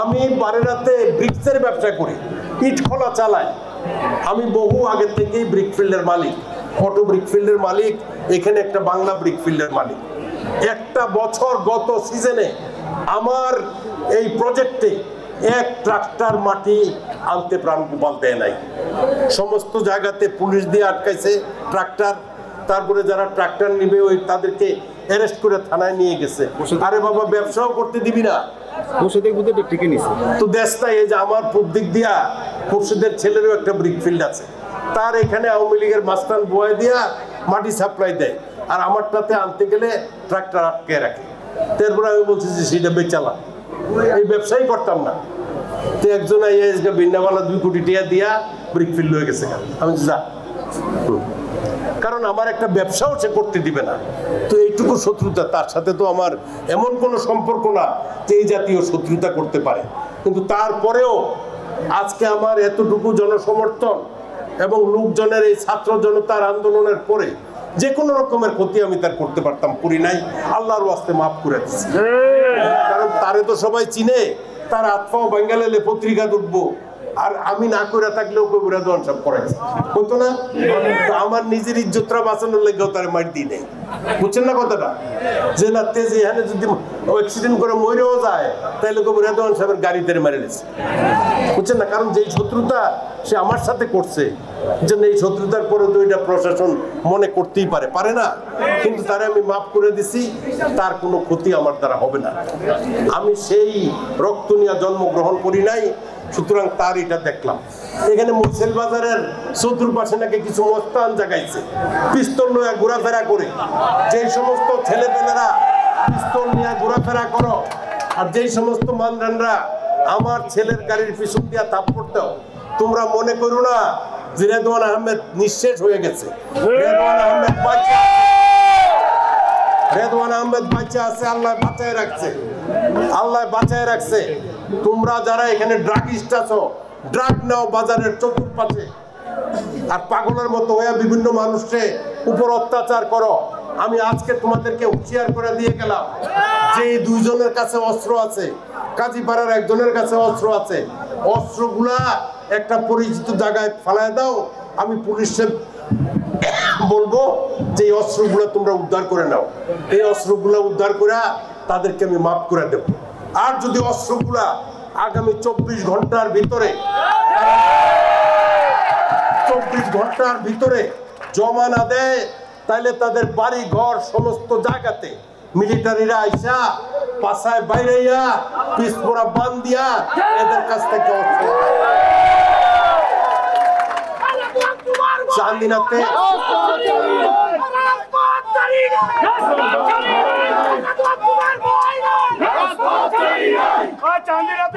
আমি বারেরাতে ব্রিক্সের ব্যবসা করি, ইট খোলা চালাই। আমি বহু আগে থেকেই ব্রিকফিল্ডের মালিক, ফটো ব্রিকফিল্ডের মালিক, এখানে একটা বাংলা ব্রিকফিল্ডের মালিক। একটা বছর গত সিজনে আমার এই প্রজেক্টে এক ট্রাক্টর মাটি আনতে প্রাণ গোপাল দেয় নাই। সমস্ত জায়গাতে পুলিশ দিয়ে আটকাইছে ট্রাক্টর, তারপরে যারা ট্রাক্টর নিবে ওই তাদেরকে অ্যারেস্ট করে থানায় নিয়ে গেছে। আরে বাবা, ব্যবসাও করতে দিবি না তো দেশটা। এই যে আমার পূর্ব দিক দিয়া খুরশিদের ছেলেরও একটা ব্রিকফিল্ড আছে, তার এখানে আওয়ামী লীগের মাস্টার বয় দিয়া মাটি সাপ্লাই দেয়, আর আমারটাতে আনতে গেলে ট্রাক্টর আটকে রাখে। তারপরে আমি বলছি যে সেটা বেচালা, এই ব্যবসাই করতাম না। তো একজন বিন্নাওয়ালা 2 কোটি টাকা দিয়া ব্রিকফিল্ড হয়ে গেছে। আমি যা, কারণ আমার একটা ব্যবসাও সে করতে দিবে না। তো এইটুকু শত্রুতা, তার সাথে তো আমার এমন কোনো সম্পর্ক না যে এই জাতীয় শত্রুতা করতে পারে। কিন্তু তারপরেও আজকে আমার এতটুকু জনসমর্থন এবং লোকজনের এই ছাত্র জনতার আন্দোলনের পরে যে কোনো রকমের ক্ষতি আমি তার করতে পারতাম, করি নাই। আল্লাহর ওয়াস্তে মাফ করে দিচ্ছি, কারণ তারে তো সবাই চিনে। তার আত্মাও বেঙ্গালে পত্রিকা উঠবো, আর আমি না করে থাকলেও কবিরাজন সব করাইছে হতো না। আমার নিজের ইজ্জতটা বাঁচানোর লেগেও তার মার দিই নেই, বুঝছেন না কথাটা? যে না তেজে এখানে যদি অ্যাক্সিডেন্ট করে মরেও যায় তাহলে কবিরাজন সাহেবের গাড়িতে মেরে নিচ্ছে, বুঝছেন না? কারণ যেই শত্রুতা সে আমার সাথে করছে, যে এই শত্রুতার পরে তো এটা প্রশাসন মনে করতেই পারে না, কিন্তু তারে আমি মাফ করে দিছি। তার কোনো ক্ষতি আমার দ্বারা হবে না। আমি সেই রক্ত নিয়ে জন্মগ্রহণ করি নাই, সুতরাং তার এটা দেখলাম। এখানে মুসেল বাজারের চতুর্পাশে নাকি কিছু মস্তান জাগাইছে, পিস্তল নিয়ে ঘোরাফেরা করে। যেই সমস্ত ছেলেপেলেরা পিস্তল নিয়ে ঘোরাফেরা করো, আর যেই সমস্ত মানরানরা আমার ছেলের গাড়ির পিছন দিয়া থাপ্পড় দাও, তোমরা মনে করো না যে রেদওয়ান আহমেদ নিঃশেষ হয়ে গেছে। রেদওয়ান আহমেদ বাচ্চা আছে, আল্লাহ বাঁচায় রাখছে, আল্লাহ বাঁচায় রাখছে। তোমরা যারা এখানে ড্রাগিস্ট আছো, ড্রাগ নাও বাজারের চতুর্পাশে, আর পাগলের মতো হয়ে বিভিন্ন মানুষের উপর অত্যাচার করো। আমি আজকে তোমাদেরকে হুঁশিয়ার করে দিয়ে গেলাম যে এই 2 জনের কাছে অস্ত্র আছে, কাজীপাড়ার একজনের কাছে অস্ত্র আছে। অস্ত্রগুলা একটা পরিচিত জায়গায় ফেলায় দাও, আমি পুলিশের বলবো যে এই অস্ত্রগুলো তোমরা উদ্ধার করে নাও। এই অস্ত্রগুলো উদ্ধার করে তাদেরকে আমি মাফ করে দেব। আর যদি অস্ত্রগুলা আগামী 24 ঘন্টার ভিতরে জমা না দেয়, তাহলে তাদের বাড়ি ঘর সমস্ত জায়গাতে মিলিটারিরা আইসা পাশায় বাইরেইয়া পিছপোড়া বান দিয়া এদের কাছ থেকে অস্ত্র চান্দিনাতে চান্দিনাতে